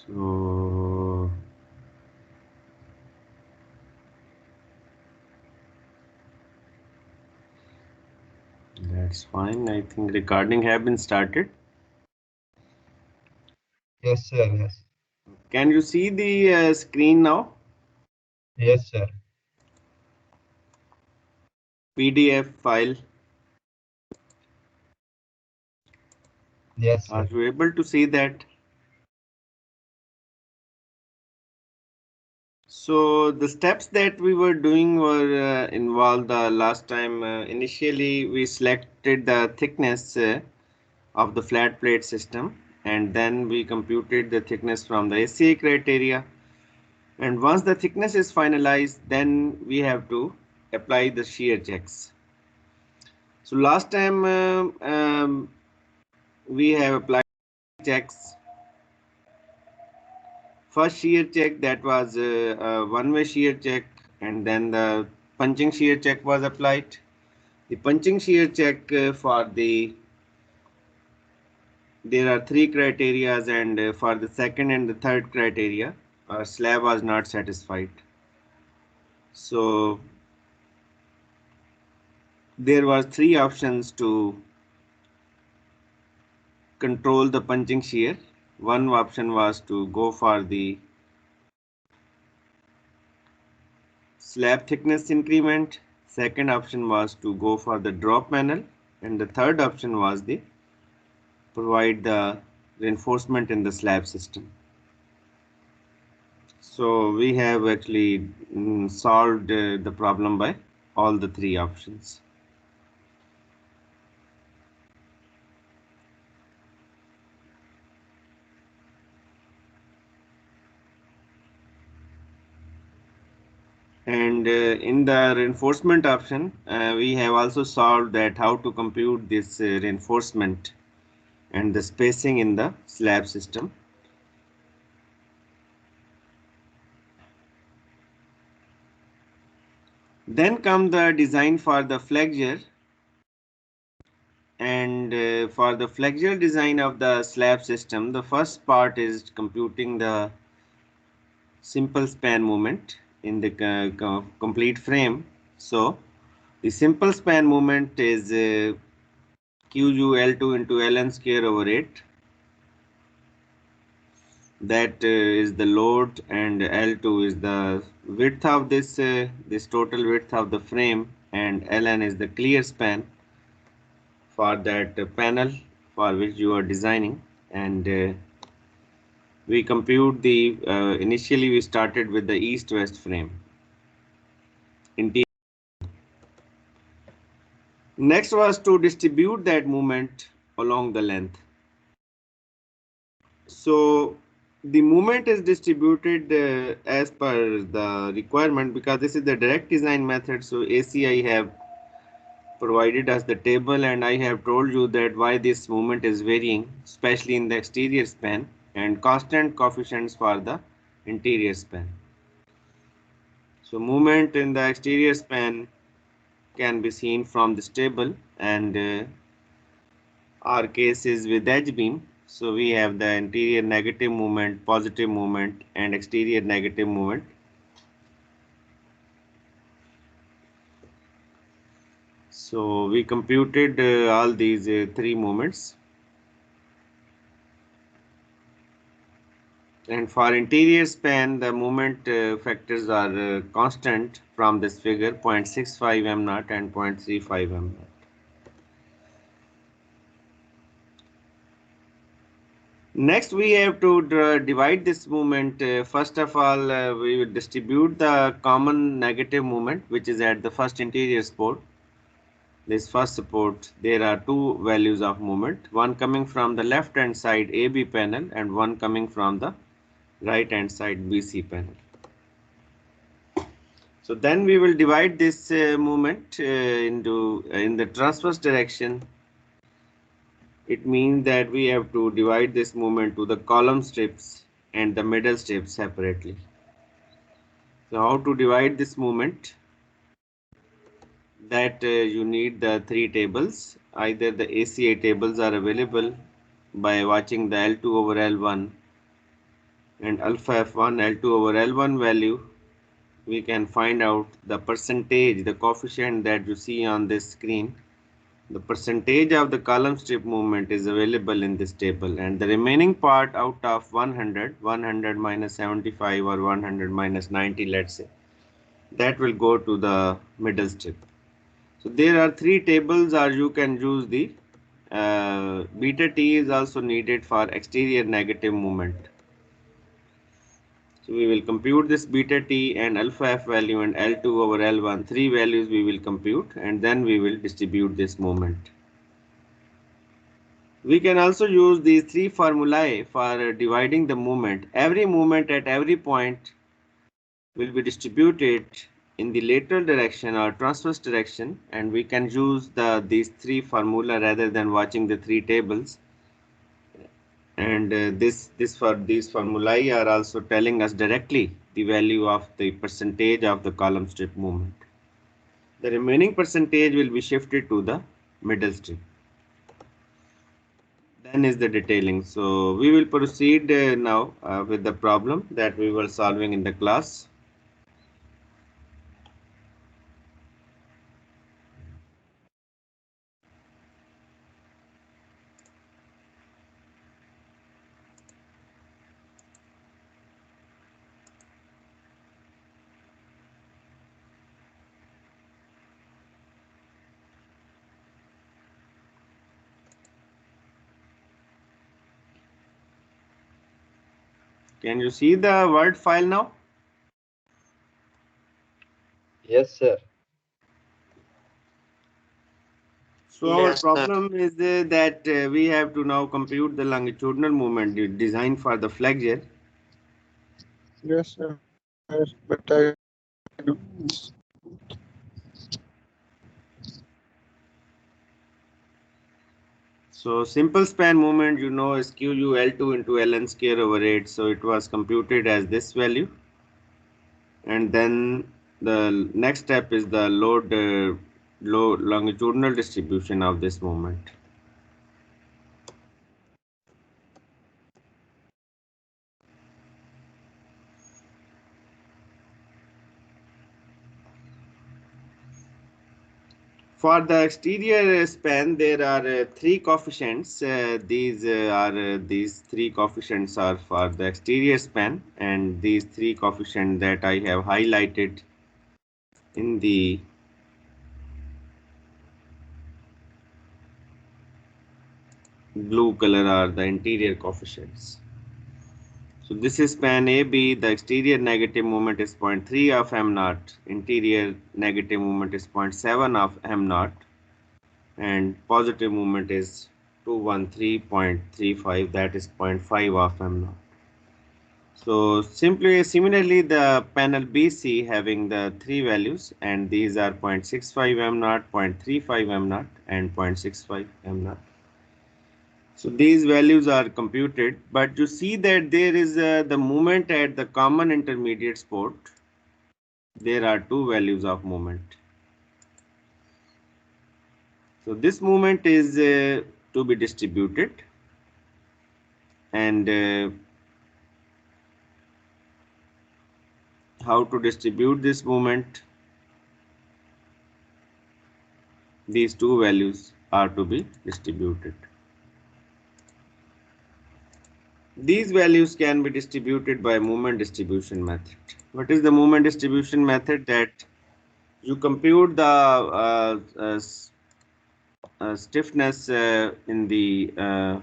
So that's fine. I think recording have been started. Yes, sir. Yes. Can you see the screen now? Yes, sir. PDF file. Yes, Are sir. you able to see that? So the steps that we were doing were involved the last time. Initially, we selected the thickness of the flat plate system, and then we computed the thickness from the ACA criteria. And once the thickness is finalized, then we have to apply the shear checks. So last time we have applied checks. First shear check, that was a one-way shear check, and then the punching shear check was applied. The punching shear check there are three criterias, and for the second and the third criteria, slab was not satisfied. So there was three options to control the punching shear. One option was to go for the slab thickness increment. Second option was to go for the drop panel, and the third option was the provide the reinforcement in the slab system. So we have actually solved the problem by all the three options. And in the reinforcement option, we have also solved that how to compute this reinforcement and the spacing in the slab system. Then come the design for the flexure, and for the flexure design of the slab system, the first part is computing the simple span moment in the complete frame. So the simple span moment is QU L2 into Ln square over 8. That is the load, and L2 is the width of this total width of the frame, and Ln is the clear span for that panel for which you are designing. And we compute the initially we started with the east-west frame. Next was to distribute that movement along the length. So the movement is distributed as per the requirement, because this is the direct design method. So ACI have provided us the table, and I have told you that why this movement is varying, especially in the exterior span, and constant coefficients for the interior span. So movement in the exterior span can be seen from this table, and our case is with edge beam. So we have the interior negative movement, positive movement, and exterior negative movement. So we computed all these three moments. And for interior span, the moment factors are constant from this figure, 0.65 m naught and 0.35 m naught. Next, we have to divide this movement. First of all, we will distribute the common negative movement, which is at the first interior support. This first support, there are two values of moment, one coming from the left hand side AB panel and one coming from the right hand side BC panel. So then we will divide this movement in the transverse direction. It means that we have to divide this movement to the column strips and the middle strips separately. So how to divide this movement? That you need the three tables. Either the ACA tables are available by watching the L2 over L1 and alpha F1 L2 over L1 value, we can find out the percentage, the coefficient that you see on this screen. The percentage of the column strip movement is available in this table, and the remaining part out of 100, 100 minus 75 or 100 minus 90, let's say, that will go to the middle strip. So there are three tables, or you can use the beta T is also needed for exterior negative movement. So we will compute this beta T and alpha F value and L2 over L1, three values we will compute, and then we will distribute this moment. We can also use these three formulae for dividing the moment. Every moment at every point will be distributed in the lateral direction or transverse direction, and we can use these three formula rather than watching the three tables. And these formulae are also telling us directly the value of the percentage of the column strip movement. The remaining percentage will be shifted to the middle strip. Then is the detailing. So we will proceed now with the problem that we were solving in the class. Can you see the Word file now? Yes, sir. So our problem is that we have to now compute the longitudinal moment designed for the flexure. Yes, sir. But I do. So simple span moment, you know, is QU L2 into Ln square over 8. So it was computed as this value. And then the next step is the load longitudinal distribution of this moment. For the exterior span, there are three coefficients. These three coefficients are for the exterior span, and these three coefficients that I have highlighted in the blue color are the interior coefficients. So this is span AB. The exterior negative moment is 0.3 of m naught. Interior negative moment is 0.7 of m naught. And positive moment is 213.35, that is 0.5 of m naught. So similarly, the panel BC having the three values, and these are 0.65 m naught, 0.35 m naught, and 0.65 m naught. So these values are computed, but you see that there is the moment at the common intermediate spot. There are two values of moment. So this moment is to be distributed, and how to distribute this moment? These two values are to be distributed. These values can be distributed by moment distribution method. What is the moment distribution method? That you compute the stiffness in the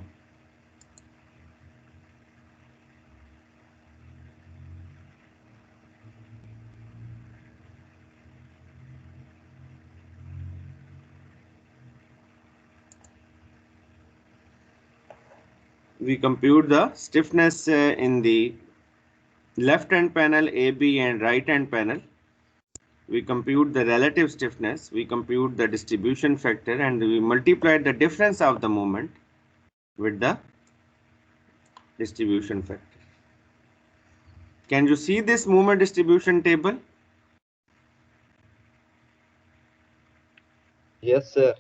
we compute the stiffness in the left hand panel AB and right hand panel. We compute the relative stiffness, we compute the distribution factor, and we multiply the difference of the moment with the distribution factor. Can you see this moment distribution table? Yes, sir.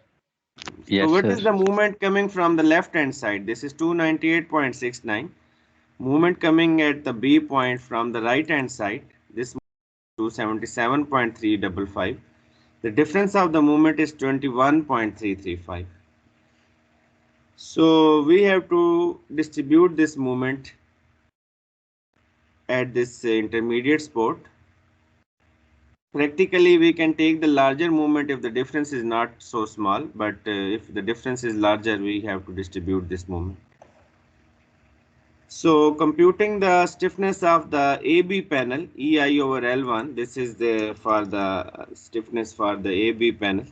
So what is the movement coming from the left hand side? This is 298.69. Movement coming at the B point from the right hand side, this to 77.355. The difference of the movement is 21.335. So we have to distribute this movement at this intermediate spot. Practically, we can take the larger movement if the difference is not so small, but if the difference is larger, we have to distribute this moment. So computing the stiffness of the AB panel, EI over L1, this is for the stiffness for the AB panel.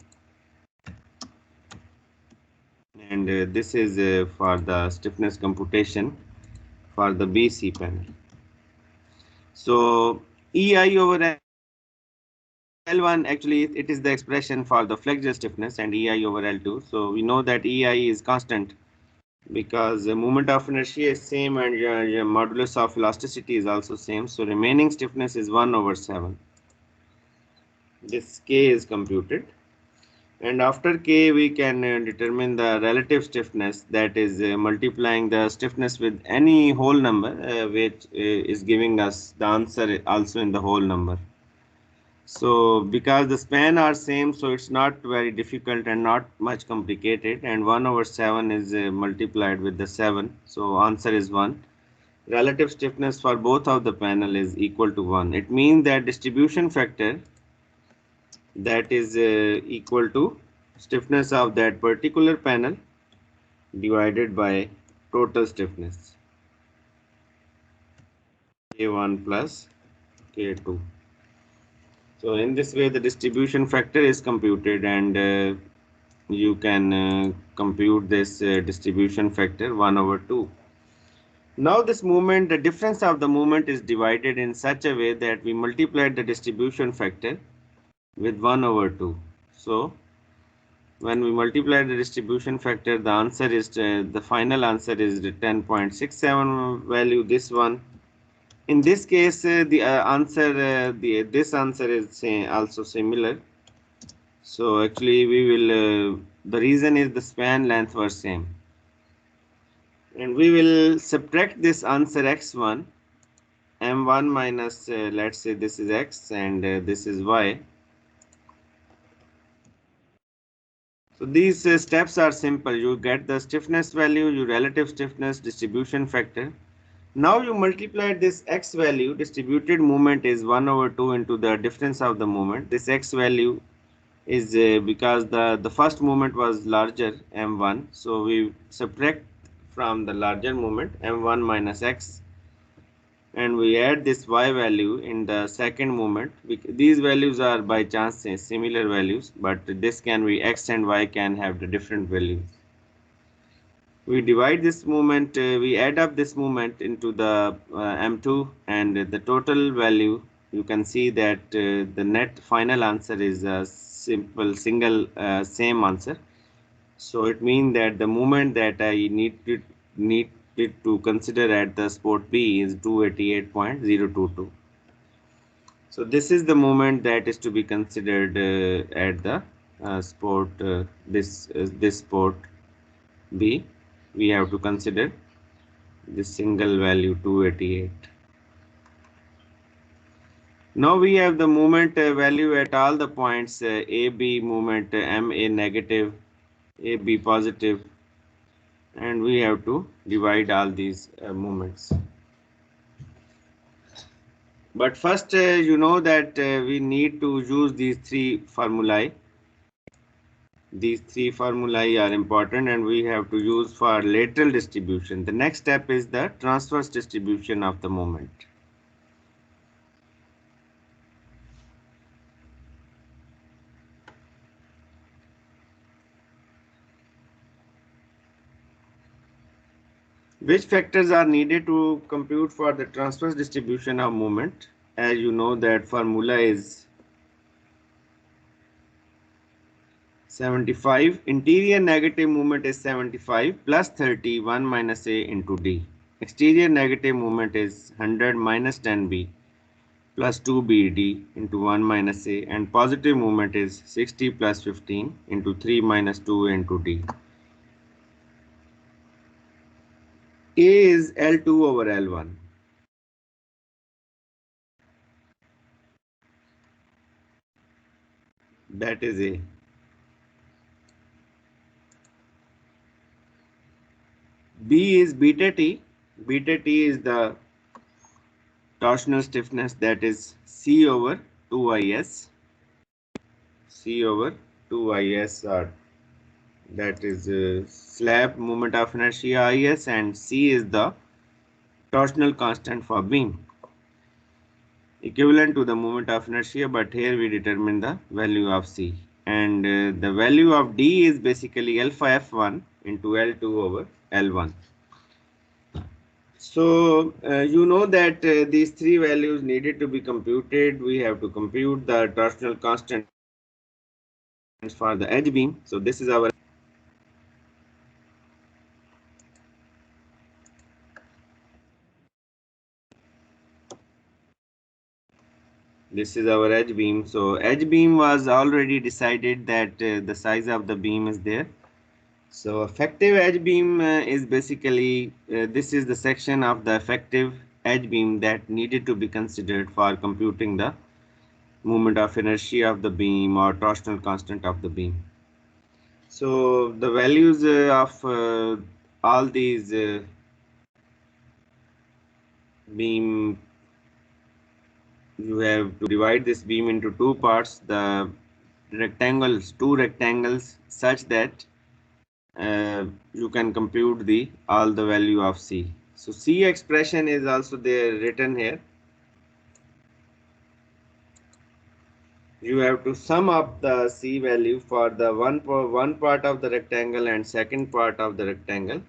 And this is for the stiffness computation for the BC panel. So EI over L1, actually it is the expression for the flexure stiffness, and EI over L2. So we know that EI is constant because the moment of inertia is same and your modulus of elasticity is also same. So remaining stiffness is 1 over 7. This K is computed. And after K, we can determine the relative stiffness, that is multiplying the stiffness with any whole number, which is giving us the answer also in the whole number. So because the span are same, so it's not very difficult and not much complicated. And 1 over 7 is multiplied with the 7. So answer is 1. Relative stiffness for both of the panel is equal to 1. It means that distribution factor, that is equal to stiffness of that particular panel divided by total stiffness, K1 plus K2. So in this way the distribution factor is computed, and you can compute this distribution factor 1 over 2. Now this movement, the difference of the movement is divided in such a way that we multiplied the distribution factor with 1 over 2. So when we multiply the distribution factor, the answer is the final answer is the 10.67 value, this one. In this case, the answer this answer is also similar. So actually we will the reason is the span length were same, and we will subtract this answer x1, m1 minus let's say this is x and this is y. So these steps are simple. You get the stiffness value, your relative stiffness, distribution factor. Now you multiply this x value, distributed moment is 1 over 2 into the difference of the moment. This x value is because the first moment was larger, m1. So we subtract from the larger moment, m1 minus x, and we add this y value in the second moment. These values are by chance similar values, but this can be x and y can have the different values. We divide this moment, we add up this moment into the m2 and the total value. You can see that the net final answer is a simple single same answer. So it means that the moment that I needed to consider at the spot B is 288.022. So this is the moment that is to be considered at the spot this spot B. We have to consider this single value 288. Now we have the moment value at all the points AB moment MA negative, AB positive, and we have to divide all these moments. But first you know that we need to use these three formulae. These three formulae are important and we have to use for lateral distribution. The next step is the transverse distribution of the moment. Which factors are needed to compute for the transverse distribution of moment? As you know that formula is 75. Interior negative moment is 75 plus 30, 1 minus A into D. Exterior negative moment is 100 minus 10B plus 2BD into 1 minus A, and positive moment is 60 plus 15 into 3 minus 2 into D. A is L2 over L1. That is A. B is beta T. Beta T is the torsional stiffness, that is C over 2is. C over 2is, or that is slab moment of inertia is, and C is the torsional constant for beam, equivalent to the moment of inertia, but here we determine the value of C. And the value of D is basically alpha F1 into L2 over L1. So you know that these three values needed to be computed. We have to compute the torsional constant for the edge beam. So this is our edge beam. So edge beam was already decided that the size of the beam is there. So effective edge beam is basically this is the section of the effective edge beam that needed to be considered for computing the moment of inertia of the beam or torsional constant of the beam. So the values of all these beam, you have to divide this beam into two parts, the two rectangles, such that you can compute all the value of C. So C expression is also there written here. You have to sum up the C value for the one part of the rectangle and second part of the rectangle,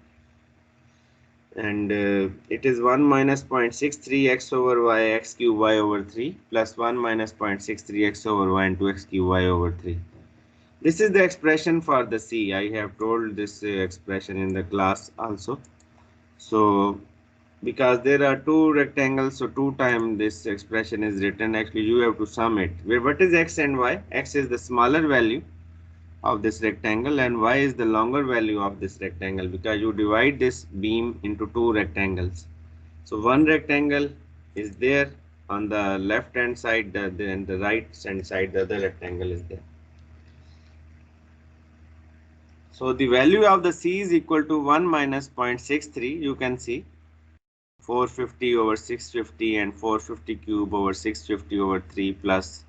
and it is 1 minus 0.63 x over y x cube y over 3 plus 1 minus 0.63 x over y into x cube y over 3. This is the expression for the C. I have told this expression in the class also. So because there are two rectangles, so 2 times this expression is written. Actually you have to sum it. What is x and y? X is the smaller value of this rectangle and y is the longer value of this rectangle, because you divide this beam into two rectangles. So one rectangle is there on the left hand side, and the right hand side the other rectangle is there. So the value of the C is equal to 1 minus 0.63. You can see 450 over 650 and 450 cube over 650 over 3 plus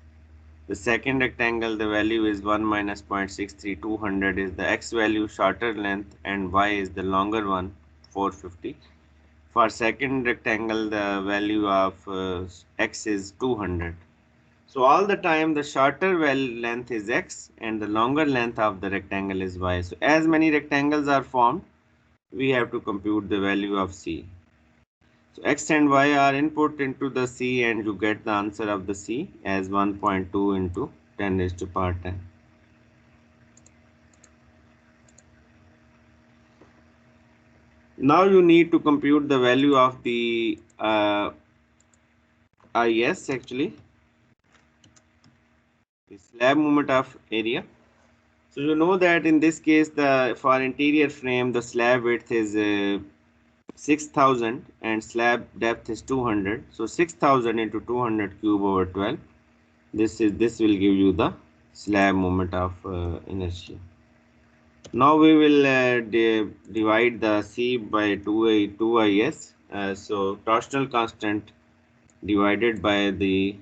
the second rectangle, the value is 1 minus 0.63, 200 is the x value, shorter length, and y is the longer one, 450. For second rectangle, the value of x is 200. So all the time the shorter length is x and the longer length of the rectangle is y. So as many rectangles are formed, we have to compute the value of C. So x and y are input into the C and you get the answer of the C as 1.2 into 10 raised to power 10. Now you need to compute the value of the IS, actually, the slab moment of area. So you know that in this case, for interior frame, the slab width is 6000 and slab depth is 200. So 6000 into 200 cube over 12. This will give you the slab moment of inertia. Now we will divide the C by 2is. So torsional constant divided by the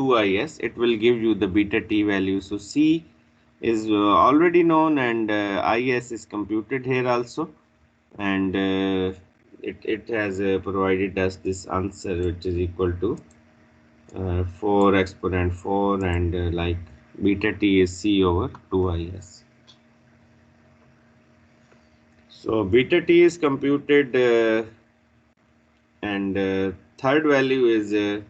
is, it will give you the beta T value. So C is already known and is is computed here also, and it has provided us this answer, which is equal to 4 exponent 4, and like beta T is C over 2is. So beta T is computed and third value is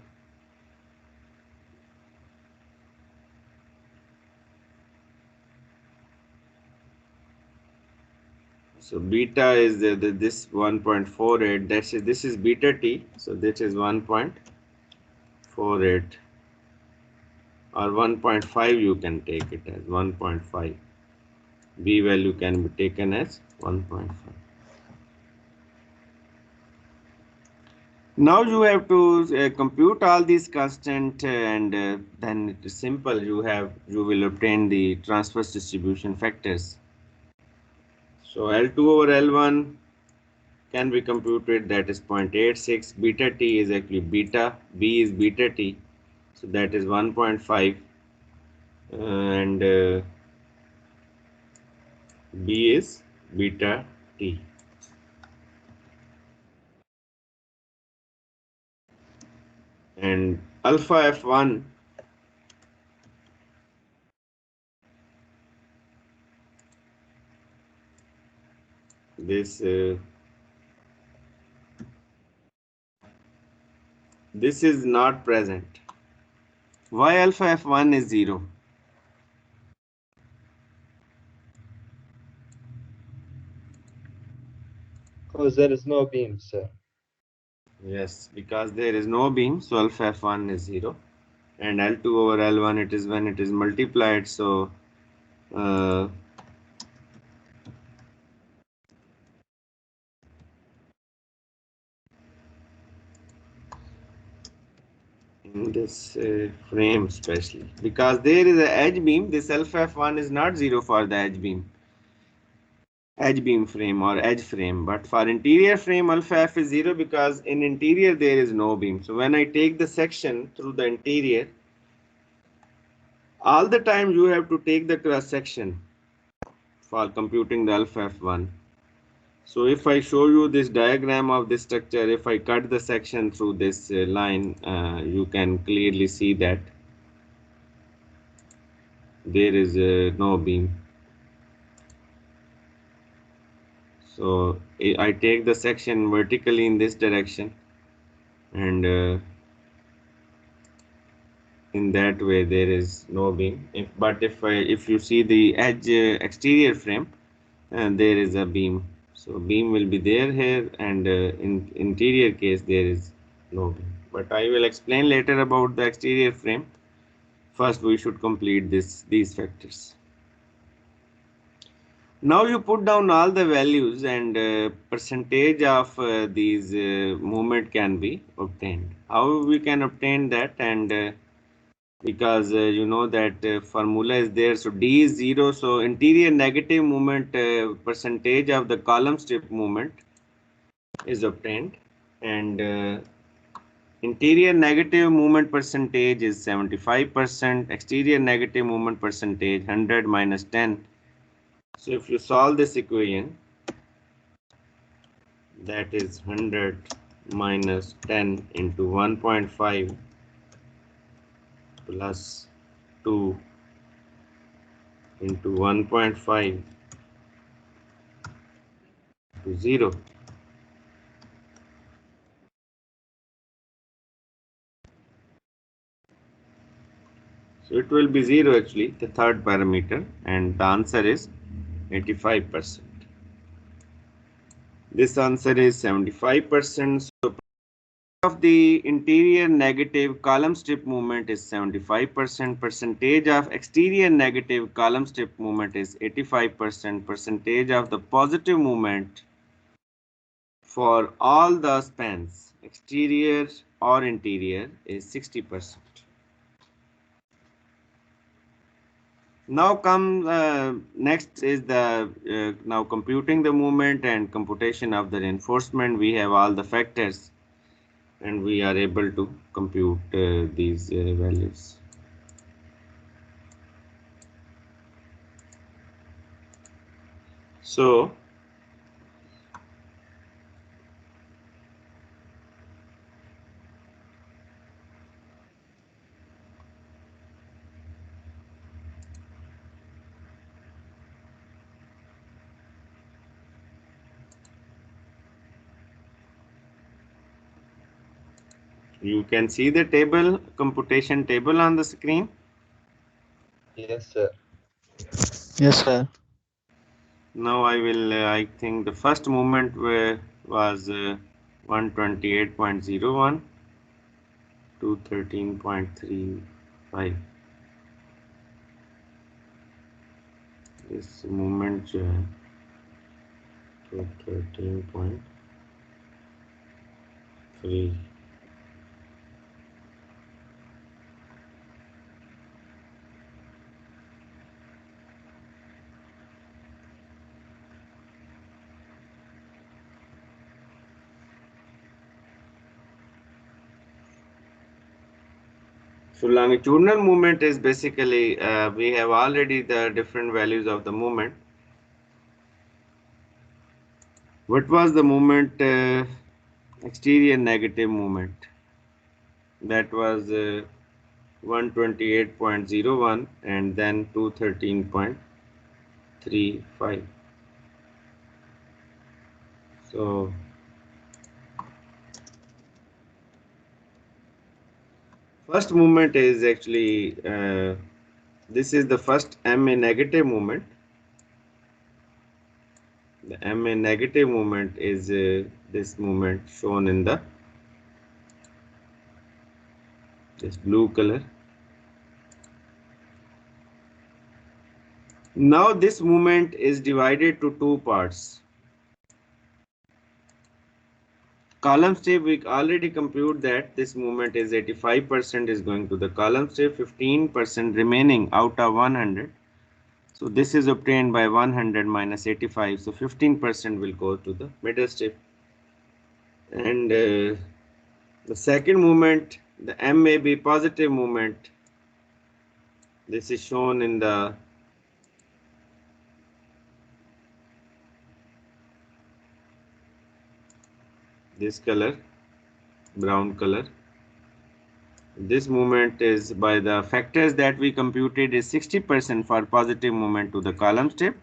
so beta is this 1.48. This is beta T. So this is 1.48 or 1.5 you can take it as 1.5. B value can be taken as 1.5. Now you have to compute all these constant and then it is simple. You will obtain the transverse distribution factors. So L2 over L1 can be computed, that is 0.86. Beta t is actually beta, B is beta t, so that is 1.5 and B is beta t. And alpha F1 this this is not present. Why alpha F1 is 0? Because there is no beam, sir. Yes, because there is no beam, so alpha F1 is 0. And L2 over L1, it is when it is multiplied, so in this frame especially, because there is a edge beam, this alpha F1 is not 0 for the edge beam frame or edge frame, but for interior frame alpha F is 0 because in interior there is no beam. So when I take the section through the interior, all the time you have to take the cross section for computing the alpha F1. So if I show you this diagram of this structure, if I cut the section through this line, you can clearly see that there is no beam. So I take the section vertically in this direction, and in that way there is no beam. If you see the edge exterior frame, there is a beam. So beam will be there here, and in interior case there is no beam. But I will explain later about the exterior frame. First we should complete these factors. Now you put down all the values and percentage of these movement can be obtained. How we can obtain that? And because you know that formula is there, so D is 0, so interior negative movement percentage of the column strip movement is obtained, and interior negative movement percentage is 75%, exterior negative movement percentage 100 minus 10. So if you solve this equation, that is 100 minus 10 into 1.5 plus 2 into 1.5 to 0. So it will be 0 actually, the third parameter, and the answer is 85%. This answer is 75%. So of the interior negative column strip movement is 75%, percentage of exterior negative column strip movement is 85%, percentage of the positive movement for all the spans, exterior or interior, is 60%. Now next is the now computing the movement and computation of the reinforcement. We have all the factors and we are able to compute these values. So you can see the table, computation table on the screen. Yes, sir. Yes, sir. Now I will, I think the first movement was 128.01 to 13.35. इस movement जो है तो 13.3 So longitudinal movement is basically we have already the different values of the movement. What was the movement? Exterior negative movement. That was 128.01 and then 213.35. So first movement is actually this is the first MA negative movement. The MA negative movement is this movement shown in the this blue color. Now this movement is divided to two parts. Column strip, we already compute that this movement is 85% is going to the column strip, 15% remaining out of 100. So this is obtained by 100 minus 85. So 15% will go to the middle strip. And the second movement, the M may be positive movement. This is shown in the this color, brown color. This movement is by the factors that we computed is 60% for positive movement to the column strip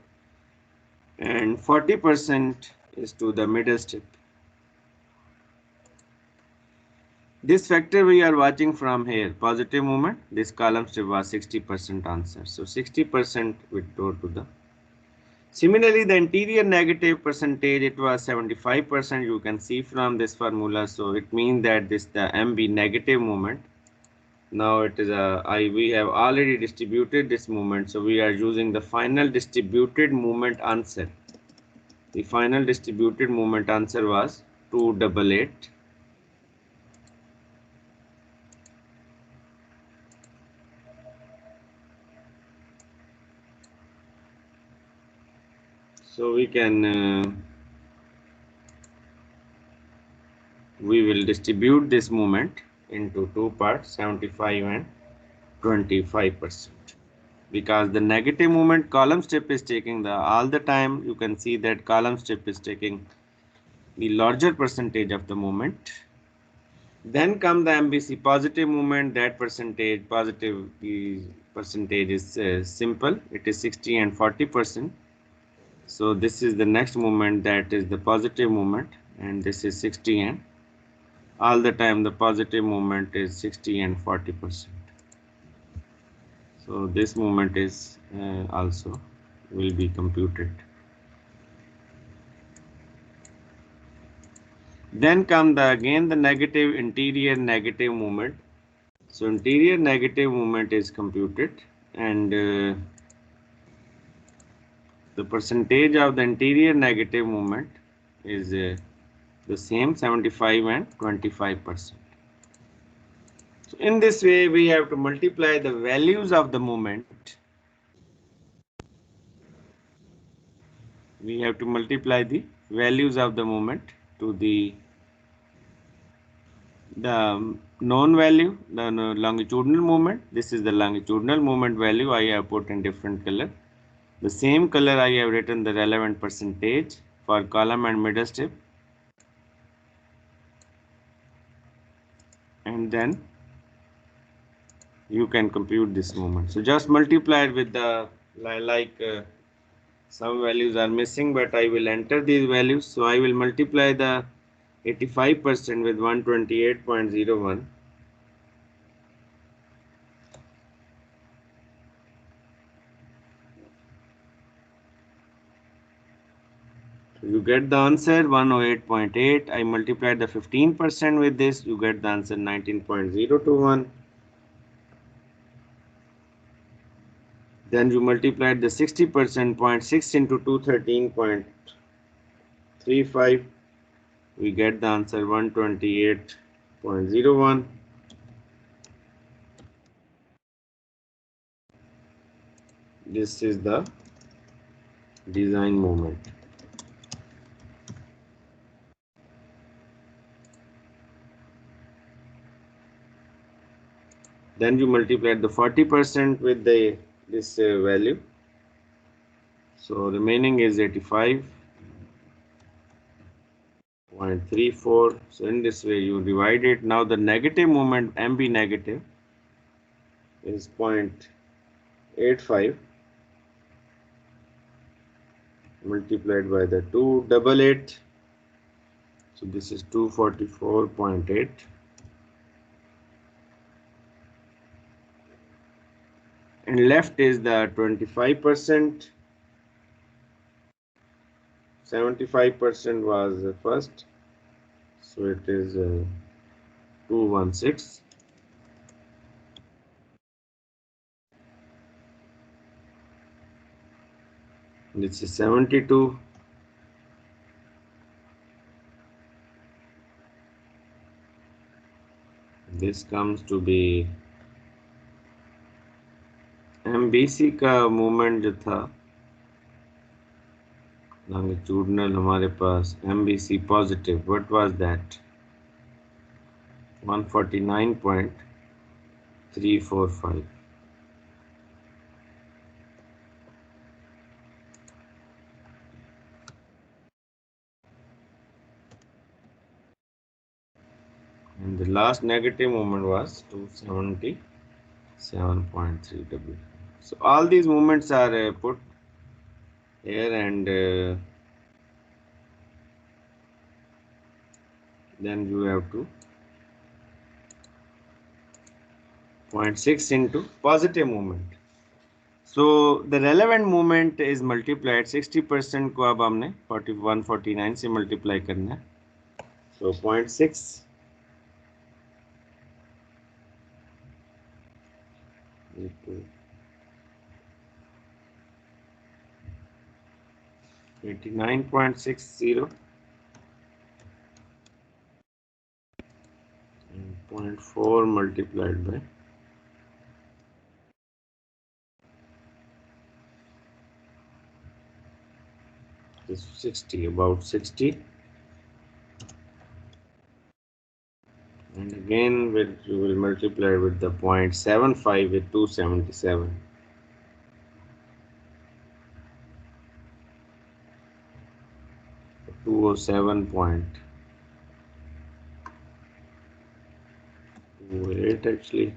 and 40% is to the middle strip. This factor we are watching from here, positive movement, this column strip was 60% answer. So 60% would go to the. Similarly, the interior negative percentage, it was 75%. You can see from this formula. So it means that this the MB negative movement. Now it is we have already distributed this movement. So we are using the final distributed movement answer. The final distributed movement answer was 288. So we can we will distribute this movement into two parts, 75 and 25%. Because the negative movement column strip is taking the all the time, you can see that column strip is taking the larger percentage of the movement. Then come the MBC positive movement. That percentage positive percentage is simple. It is 60 and 40%. So this is the next movement, that is the positive movement, and this is 60 and all the time the positive movement is 60 and 40%. So this movement is also will be computed. Then come the again the negative interior negative movement. So interior negative movement is computed, and the percentage of the interior negative movement is the same, 75 and 25%. So in this way, we have to multiply the values of the moment. We have to multiply the values of the moment to the known value, the longitudinal moment. This is the longitudinal moment value I have put in different color. The same color I have written the relevant percentage for column and middle strip. And then you can compute this moment. So just multiply it with the some values are missing, but I will enter these values. So I will multiply the 85% with 128.01. So you get the answer 108.8. I multiplied the 15% with this. You get the answer 19.021. Then you multiplied the 60%, 0.6 into 213.35. We get the answer 128.01. This is the design moment. Then you multiplied the 40% with this value. So remaining is 85.34. So in this way you divide it. Now the negative moment, MB negative, is 0.85 multiplied by the 288. So this is 244.8. And left is the 25%. 75% was first, so it is 216. This is 72. This comes to be MBC का movement जो था longitudinal हमारे पास MBC positive, what was that? 149.345. And the last negative moment was 277.3 W. So all these moments are put here, and then you have to 0.6 into positive moment. So the relevant moment is multiplied. 60% को अब हमने 149 से multiply करना है. So 0.6 into 89.60 and 0.4 multiplied by 60, about 60, and again you will multiply with the 0.75 with 277. So 207.28 actually.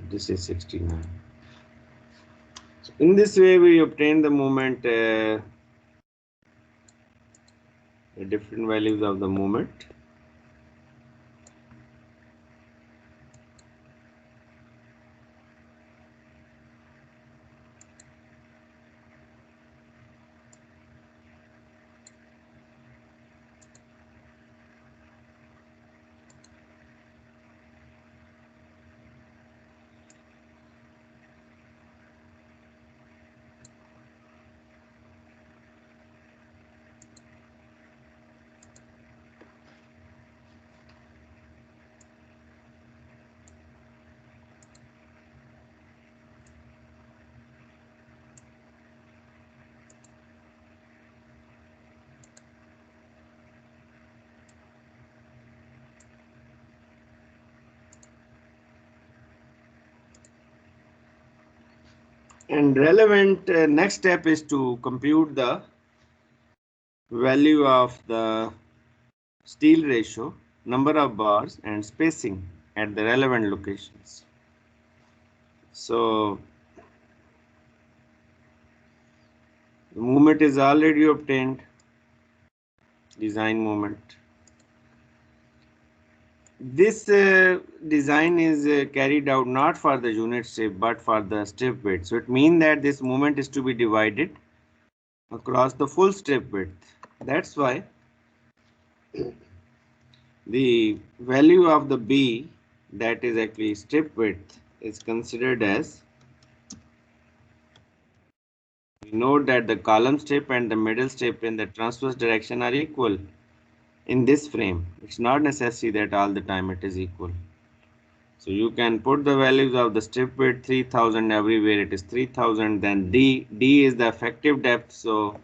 This is 69. So in this way we obtain the moment, the different values of the moment. And relevant next step is to compute the value of the steel ratio, number of bars, and spacing at the relevant locations. So the moment is already obtained, design moment. This design is carried out not for the unit strip but for the strip width. So it means that this moment is to be divided across the full strip width. That's why the value of the B that is actually strip width, is considered as, we know that the column strip and the middle strip in the transverse direction are equal in this frame. It's not necessary that all the time it is equal. So you can put the values of the strip width 3000 everywhere, it is 3000. Then D is the effective depth, so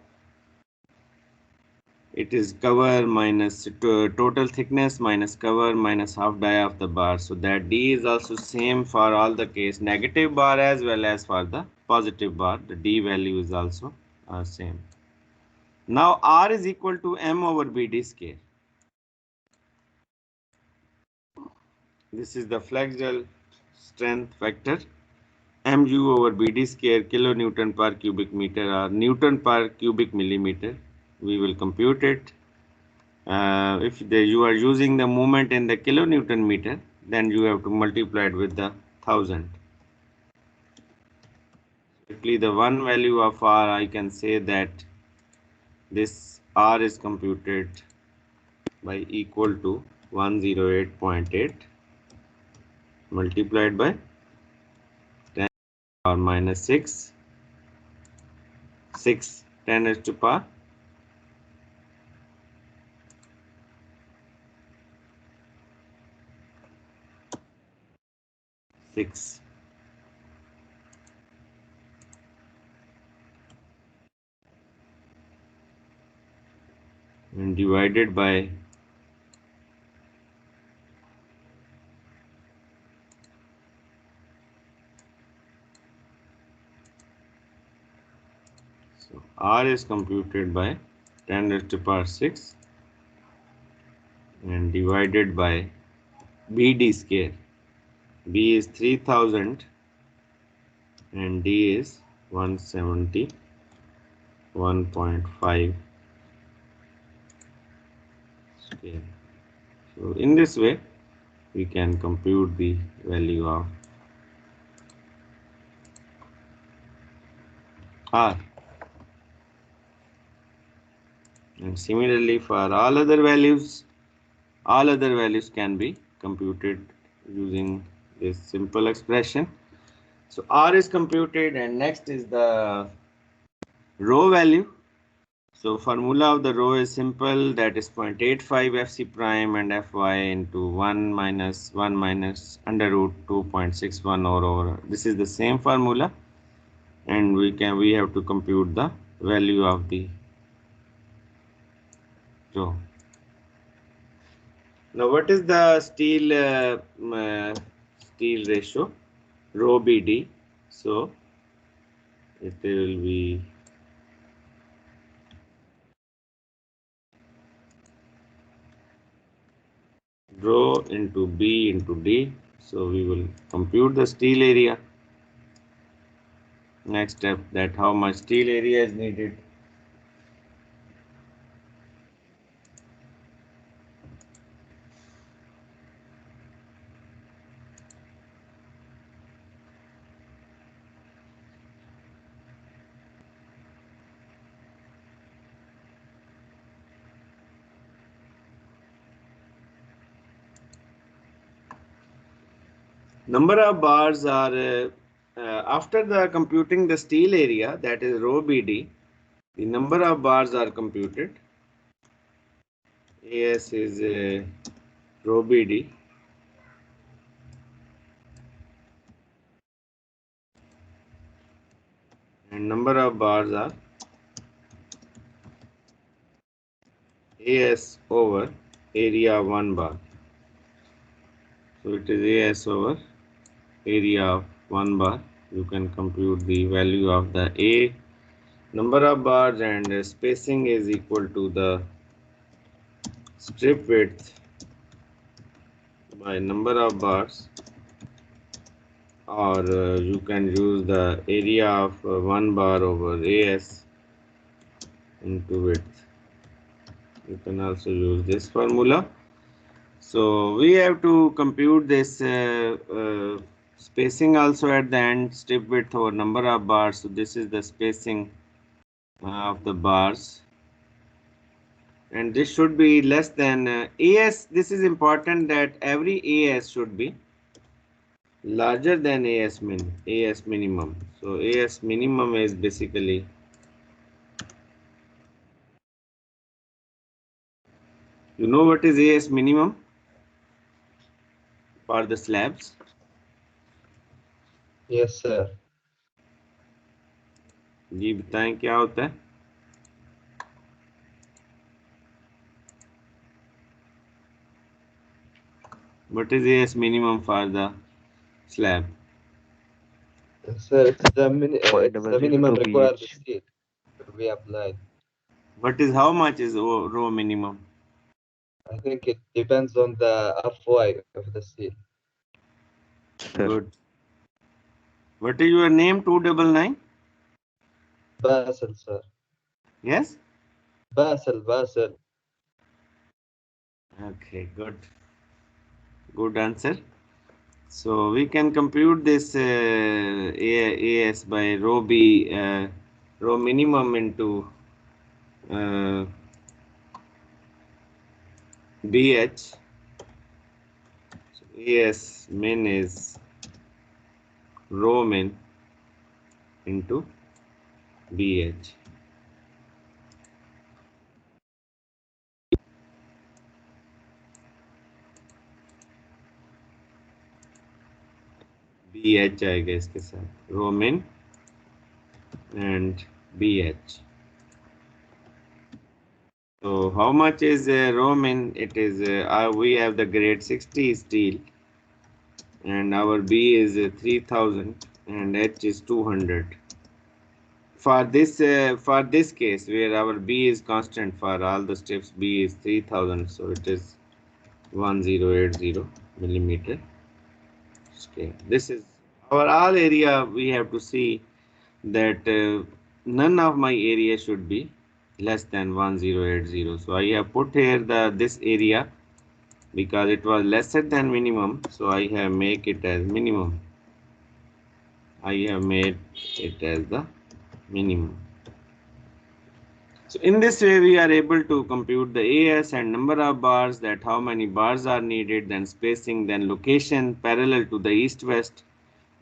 it is cover minus total thickness minus cover minus half dia of the bar. So that D is also same for all the case, negative bar as well as for the positive bar. The D value is also same. Now R is equal to M over BD square. This is the flexural strength vector. Mu over BD square kilonewton per cubic meter or Newton per cubic millimeter. We will compute it. If you are using the moment in the kilonewton meter, then you have to multiply it with the 1000. Quickly, the one value of R, I can say that this R is computed by equal to 108.8 multiplied by 10 or minus 6, 10 raised to power 6. And divided by R is computed by 10 raised to power 6 and divided by BD square. B is 3000 and D is 171.5 square. So in this way we can compute the value of R. And similarly for all other values can be computed using this simple expression. So R is computed, and next is the rho value. So formula of the rho is simple, that is 0.85 Fc prime and Fy into 1 minus under root 2.61 over. This is the same formula, and we have to compute the value of the rho. Now what is the steel ratio? Rho BD. So it will be rho into B into D. So we will compute the steel area. Next step, that how much steel area is needed. Number of bars are after the computing the steel area, that is rho BD, the number of bars are computed. AS is rho BD. And number of bars are AS over area of 1 bar. So it is AS over area of 1 bar. You can compute the value of the A number of bars, and spacing is equal to the strip width by number of bars, or you can use the area of 1 bar over AS into width. You can also use this formula. So we have to compute this spacing also at the end, strip width over number of bars. So this is the spacing of the bars, and this should be less than AS. This is important that every AS should be larger than AS minimum. So AS minimum is basically, you know what is AS minimum for the slabs? Yes, sir. जी बताएं क्या होता है? What is AS minimum for the slab? Sir, it's Point the double zero minimum to required BH. steel to be applied. What is how much is row minimum? I think it depends on the FY of the steel. Sir. Good. What is your name? 299? Basel, sir. Yes. Basel. Okay. Good. Good answer. So we can compute this AS by rho B, rho minimum into uh, BH. So AS min is rho min into BH. BH आएगा इसके साथ rho min and BH. So how much is rho min? It is we have the grade 60 steel, and our B is 3000 and H is 200. For this case where our B is constant for all the steps, B is 3000, so it is 1080 millimeter scale. This is our all area. We have to see that none of my area should be less than 1080. So I have put here the this area because it was lesser than minimum, so I have make it as minimum. I have made it as the minimum. So in this way we are able to compute the AS and number of bars, that how many bars are needed, then spacing, then location parallel to the east west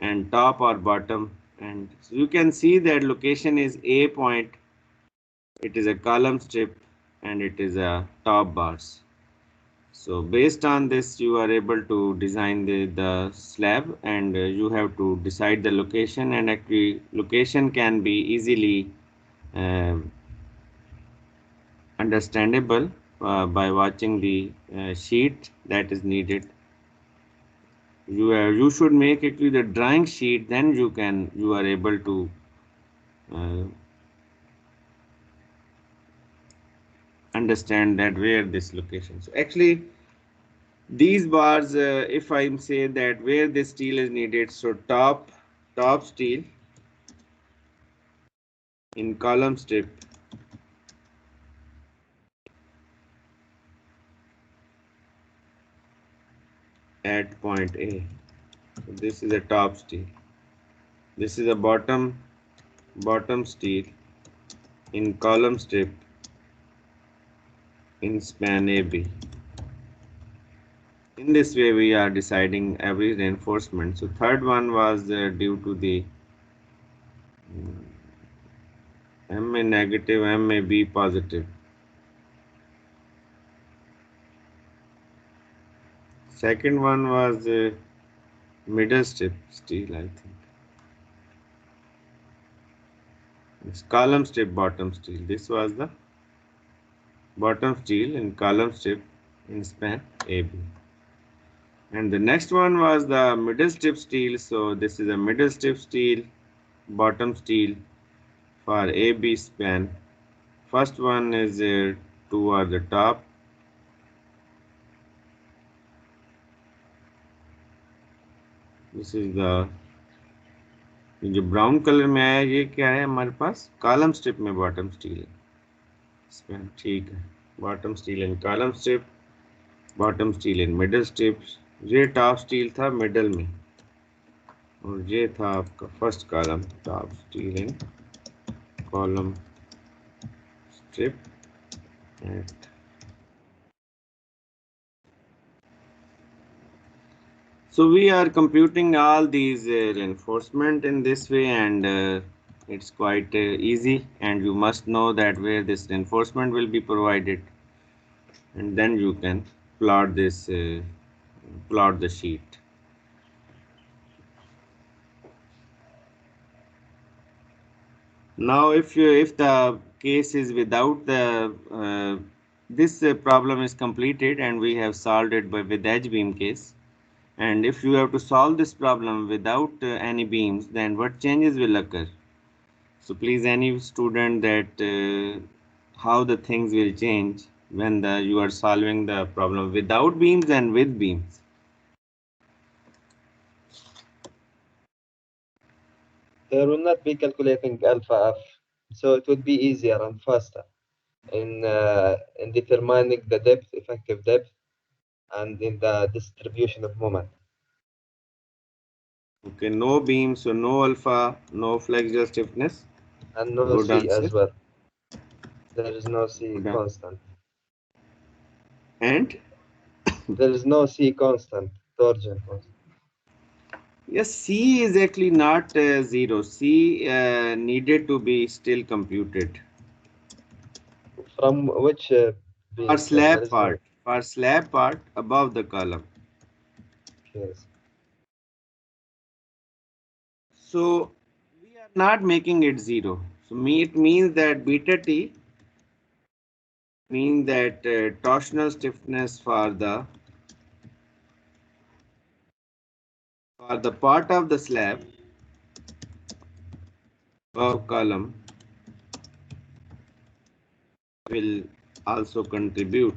and top or bottom. And so you can see that location is A point, it is a column strip and it is a top bars. So based on this you are able to design the slab, and you have to decide the location, and actually location can be easily uh, understandable by watching the sheet that is needed. You should make actually the drawing sheet, then you are able to uh, understand that where this location. So actually these bars, if I say that where this steel is needed, so top steel in column strip at point A. So this is a top steel. This is a bottom steel in column strip in span AB. In this way we are deciding every reinforcement. So third one was due to the MA negative, MAB positive. Second one was middle strip steel, I think. It's column strip bottom steel. This was the bottom steel in column strip in span AB. And the next one was the middle strip steel. So this is a middle strip steel, bottom steel for AB span. First one is toward the top. This is the जो brown colour में आया ये क्या है हमारे पास, column strip में bottom steel है इसमें, ठीक है, bottom steel in column strip, bottom steel in middle strip. ये टॉप स्टील था मिडल में, और ये था आपका first column, top steel in column strip at So we are computing all these reinforcement in this way, and it's quite easy, and you must know that where this reinforcement will be provided, and then you can plot this plot the sheet. Now if the case is without the this problem is completed and we have solved it by with edge beam case, and if you have to solve this problem without any beams, then what changes will occur? So please, any student, that how the things will change when you are solving the problem without beams and with beams. There will not be calculating alpha F, so it would be easier and faster in determining the depth, effective depth, and in the distribution of moment. Okay, no beams, so no alpha, no flexure stiffness. And no Good C answer. as well. There is no C Good answer. constant. And There is no C constant, torsion constant. yes, C is actually not 0. C needed to be still computed. From which For beam, sir? There slab is no part, for slab part above the column. case. So we are not making it 0. So it means that beta T means that torsional stiffness for the part of the slab above column will also contribute.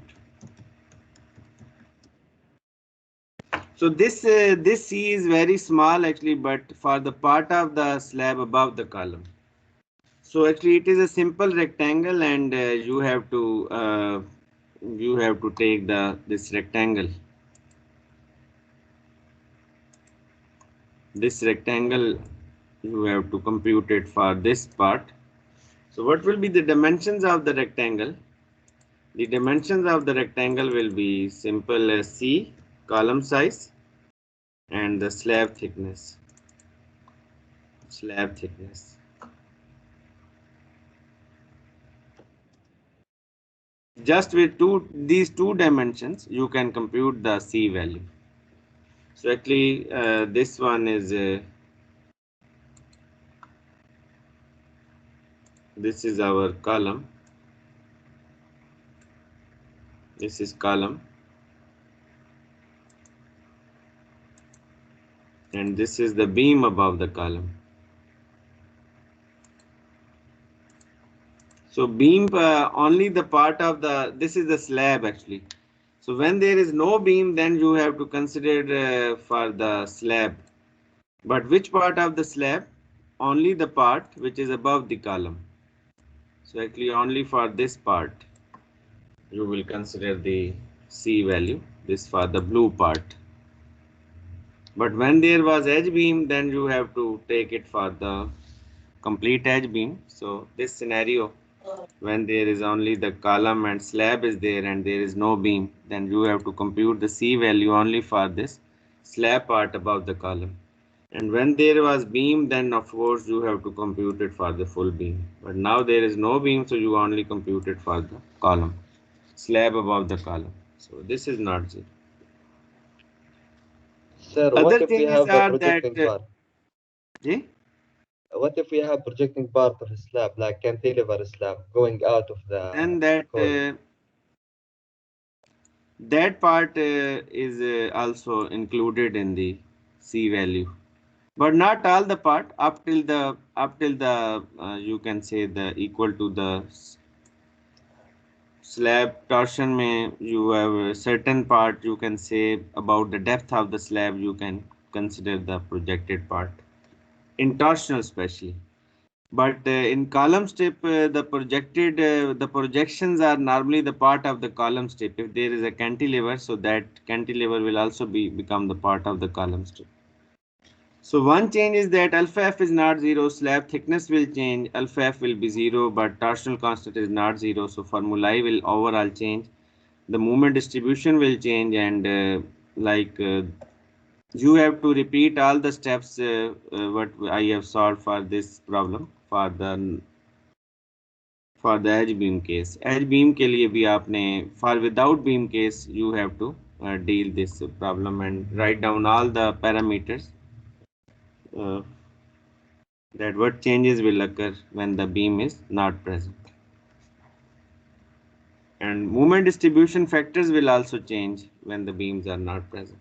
So this C is very small actually, but for the part of the slab above the column. So actually it is a simple rectangle, and you have to take this rectangle. This rectangle you have to compute it for this part. So what will be the dimensions of the rectangle? The dimensions of the rectangle will be simple as C, column size, and the slab thickness. Just with these two dimensions, you can compute the C value. So actually, this one is this is our column. This is column, and this is the beam above the column. So beam only the part of this is the slab actually. So when there is no beam, then you have to consider for the slab. But which part of the slab? Only the part which is above the column. So actually only for this part you will consider the C value, this for the blue part. But when there was edge beam, then you have to take it for the complete edge beam. So this scenario, when there is only the column and slab is there and there is no beam, then you have to compute the C value only for this slab part above the column. And when there was beam, then of course you have to compute it for the full beam. But now there is no beam, so you only compute it for the column, slab above the column. So this is not zero. Sir, what Other if we changes have a are that projecting part? What if we have projecting part of a slab, like cantilever slab, going out of then the column? that part is also included in the C value, but not all the part up till the you can say the equal to the slab torsion. May you have a certain part you can say about the depth of the slab, you can consider the projected part in torsional especially. But in column strip, the projections are normally the part of the column strip. If there is a cantilever, so that cantilever will also become the part of the column strip. So one change is that alpha f is not 0, slab thickness will change, alpha f will be 0, but torsional constant is not 0, so formulae will overall change. The moment distribution will change, and You have to repeat all the steps what I have solved for this problem for the edge beam case. Edge beam के लिए भी आपने for without beam case you have to deal this problem and write down all the parameters uh, that what changes will occur when the beam is not present. And moment distribution factors will also change when the beams are not present.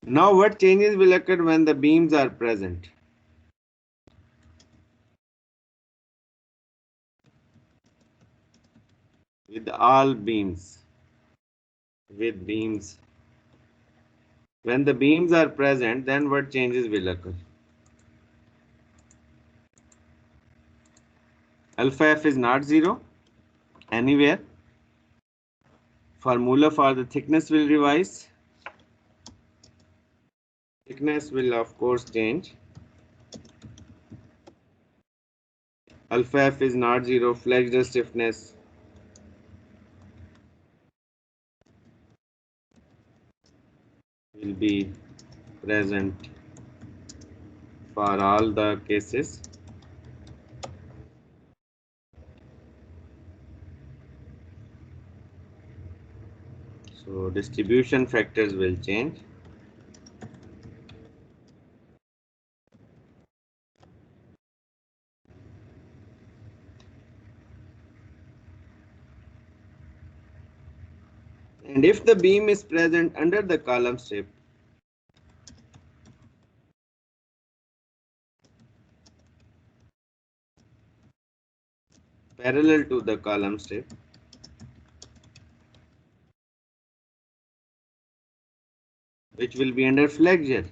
Now what changes will occur when the beams are present? With all beams. With beams. When the beams are present, then what changes will occur? Alpha F is not zero anywhere. Formula for the thickness will revise. Thickness will of course change. Alpha F is not zero. Flexure stiffness will be present for all the cases. So distribution factors will change. And if the beam is present under the column strip, parallel to the column strip, which will be under flexure,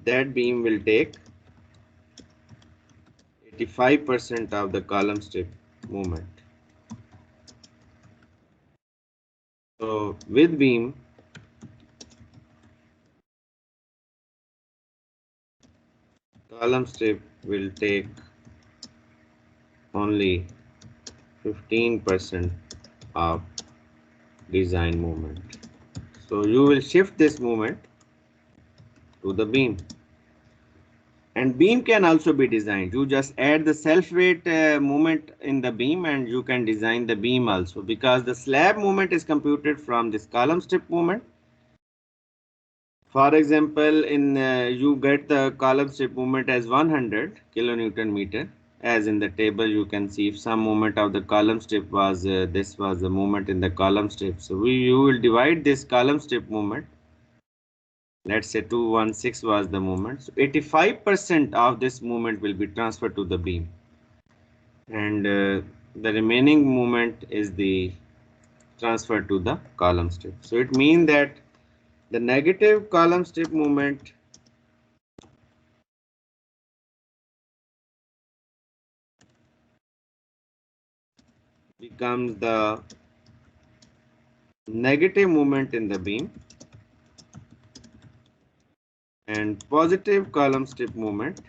that beam will take 85% of the column strip moment. So with beam, column strip will take only 15% of design moment. So you will shift this moment to the beam. And beam can also be designed. You just add the self-weight moment in the beam and you can design the beam also, because the slab moment is computed from this column strip moment. For example, in you get the column strip moment as 100 kilonewton meter. As in the table you can see, if some moment of the column strip was this was the moment in the column strip. So you will divide this column strip moment. Let's say 216 was the moment. So 85% of this moment will be transferred to the beam. And the remaining moment is the transfer to the column strip. So it means that the negative column strip moment becomes the negative moment in the beam, and positive column strip moment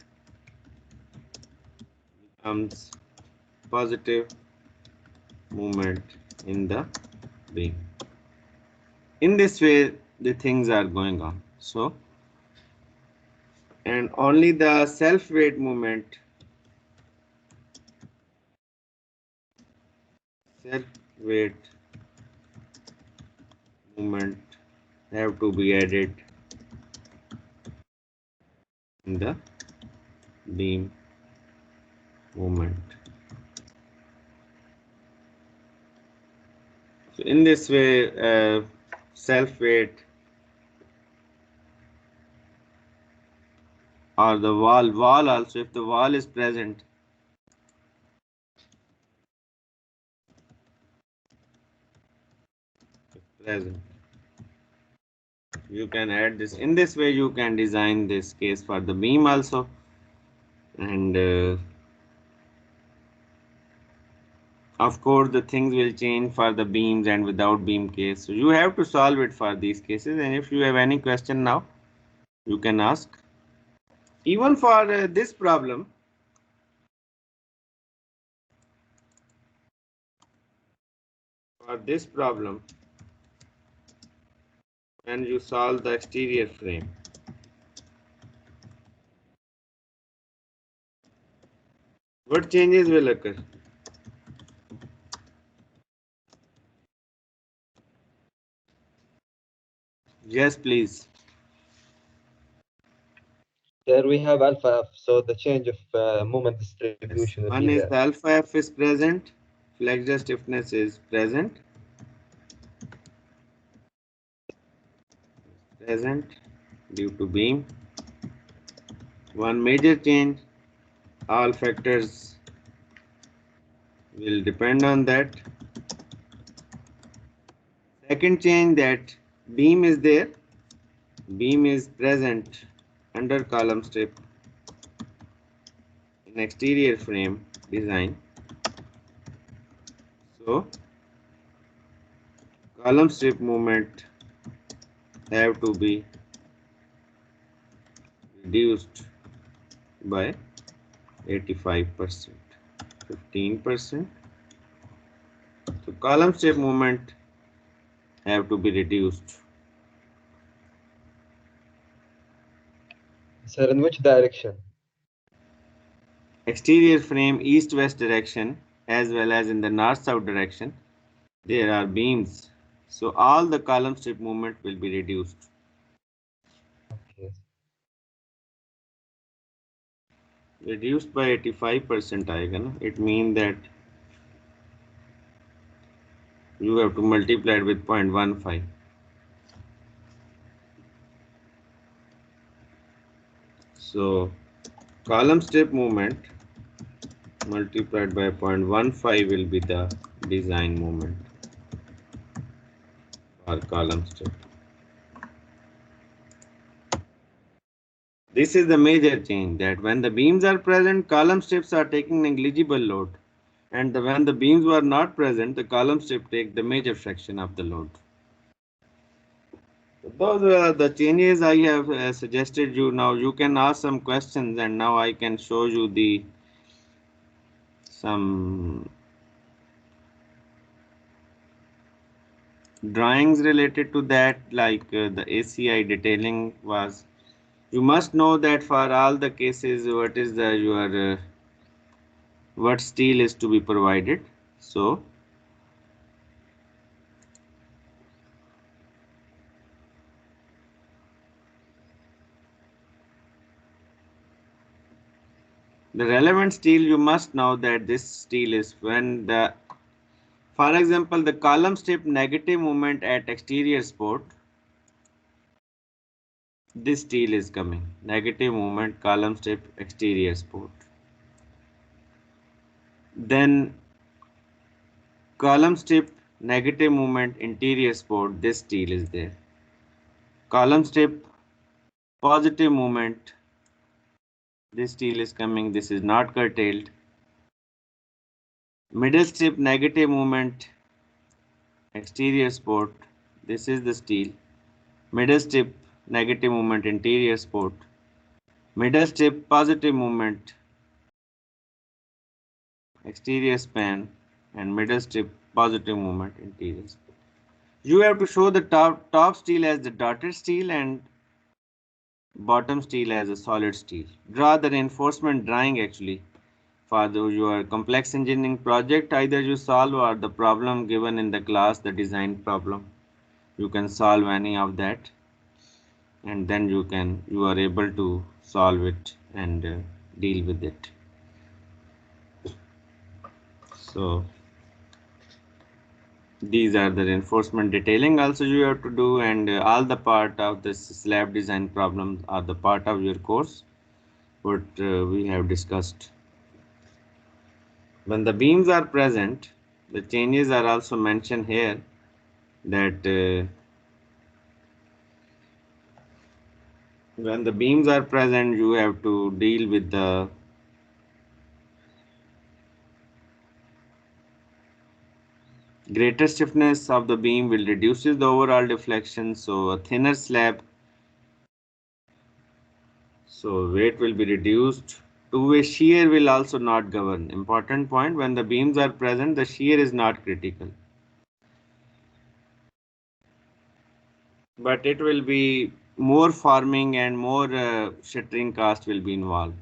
becomes positive moment in the beam. In this way the things are going on. So, and only the self-weight moment movement have to be added in the beam movement. So in this way, self-weight or the wall also, if the wall is present, you can add this. In this way you can design this case for the beam also. And Of course, the things will change for the beams and without beam case. So you have to solve it for these cases. And if you have any question now, you can ask. Even for this problem, when you solve the exterior frame, what changes will occur? Yes, please. There we have alpha F, so the change of moment distribution will One be is there. the alpha F is present, flexure stiffness is present, due to beam. One major change, all factors will depend on that. Second change, that beam is there, beam is present under column strip in exterior frame design. So column strip movement have to be reduced by 85%, 15%. So column strip movement have to be reduced. Sir, in which direction? Exterior frame east-west direction as well as in the north-south direction, there are beams. So all the column strip movement will be reduced. Okay. Reduced by 85% आएगा ना. It means that you have to multiply it with 0.15. So column strip movement multiplied by 0.15 will be the design moment for column strip. This is the major change, that when the beams are present, column strips are taking negligible load, and when the beams were not present, the column strip take the major fraction of the load. Those are the changes I have suggested you. Now you can ask some questions, and now I can show you some drawings related to that, like the ACI detailing was. You must know that for all the cases, what is the what steel is to be provided. So the relevant steel, you must know that this steel is when for example, the column strip negative moment at exterior support, this steel is coming. Negative moment column strip exterior support. Then column strip negative moment interior support, this steel is there. Column strip positive moment, this steel is coming, this is not curtailed. Middle strip negative moment exterior support, this is the steel. Middle strip negative moment interior support. Middle strip positive moment exterior span, and middle strip positive moment interior span. You have to show the top steel as the dotted steel and bottom steel as a solid steel. Draw the reinforcement drawing actually for your complex engineering project. Either you solve or the problem given in the class, the design problem. You can solve any of that, and then you are able to solve it and deal with it. So these are the reinforcement detailing also you have to do, and all the part of this slab design problems are the part of your course what we have discussed. When the beams are present, the changes are also mentioned here, that when the beams are present, you have to deal with the Greater stiffness of the beam will reduce the overall deflection, so a thinner slab, so weight will be reduced. Two-way shear will also not govern. Important point, when the beams are present, the shear is not critical. But it will be more forming and more shattering cost will be involved.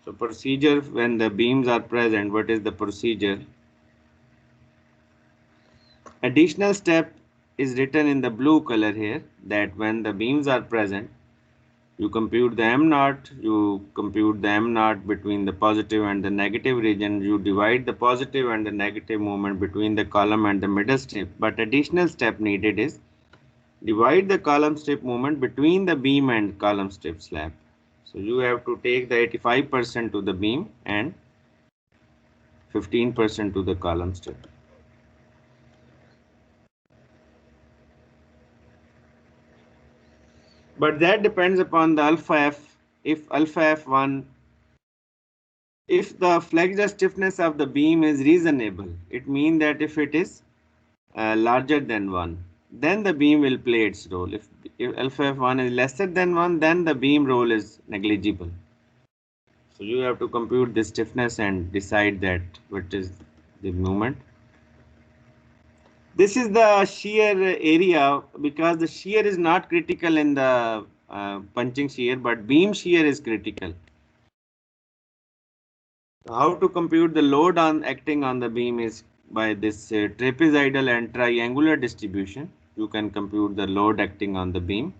So procedure, when the beams are present, what is the procedure? Additional step is written in the blue color here, that when the beams are present, you compute the M naught, you compute the M naught between the positive and the negative region, you divide the positive and the negative moment between the column and the middle strip. But additional step needed is divide the column strip moment between the beam and column strip slab. So you have to take the 85% to the beam and 15% to the column strip. But that depends upon the alpha F. If alpha F1, if the flexure stiffness of the beam is reasonable, it means that if it is larger than 1, then the beam will play its role. If alpha F1 is lesser than 1, then the beam role is negligible. So you have to compute the stiffness and decide that what is the moment. This is the shear area, because the shear is not critical in the punching shear, but beam shear is critical. How to compute the load on acting on the beam is by this trapezoidal and triangular distribution. You can compute the load acting on the beam,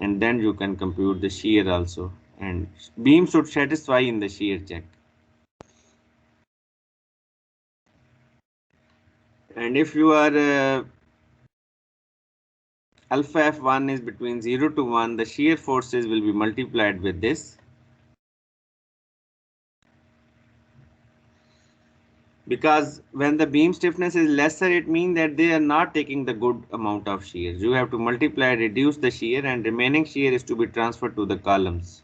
and then you can compute the shear also, and beam should satisfy in the shear check. And if you are alpha F1 is between 0 to 1, the shear forces will be multiplied with this. Because when the beam stiffness is lesser, it means that they are not taking the good amount of shear. You have to multiply, reduce the shear, and remaining shear is to be transferred to the columns.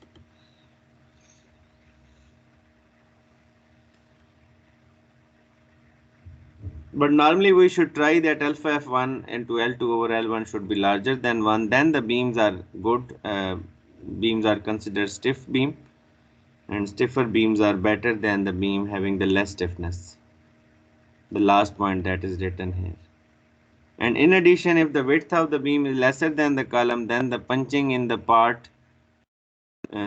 But normally we should try that alpha F1 into L2 over L1 should be larger than 1. Then the beams are good. Beams are considered stiff beam, and stiffer beams are better than the beam having the less stiffness. The last point that is written here. And in addition, if the width of the beam is lesser than the column, then the punching in the part,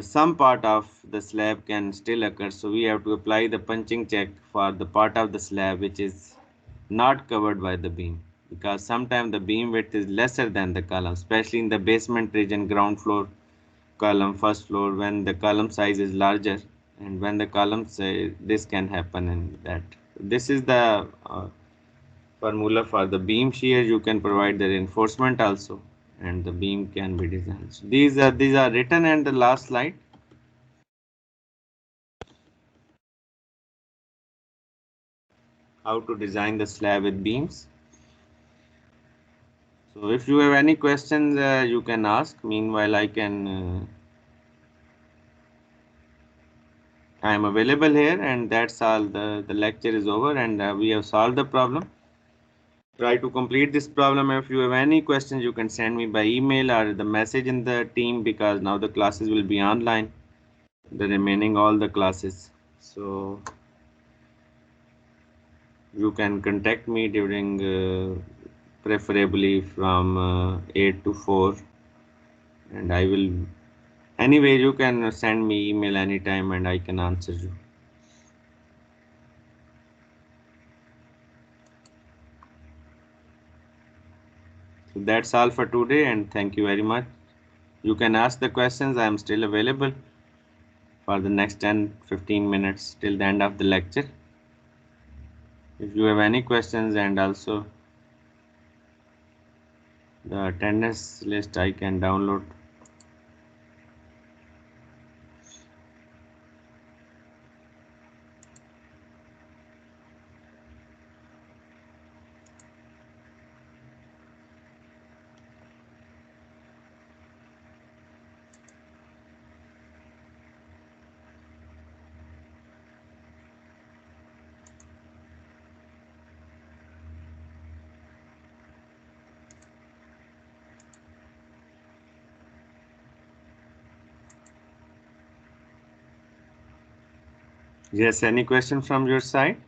some part of the slab can still occur. So we have to apply the punching check for the part of the slab which is not covered by the beam, because sometimes the beam width is lesser than the column, especially in the basement region, ground floor, column, first floor, when the column size is larger, and when the column size, this can happen in that. This is the formula for the beam shear. You can provide the reinforcement also, and the beam can be designed. So these are written, and the last slide. How to design the slab with beams. So if you have any questions, you can ask. Meanwhile, I am available here, and that's all. The lecture is over, and we have solved the problem. Try to complete this problem. If you have any questions, you can send me by email or the message in the team, because now the classes will be online, the remaining all the classes. So you can contact me during preferably from 8 to 4, and I will, anyway, you can send me email anytime and I can answer you. So that's all for today, and thank you very much. You can ask the questions. I am still available for the next 10-15 minutes till the end of the lecture. If you have any questions, and also the attendance list I can download. Yes, any question from your side?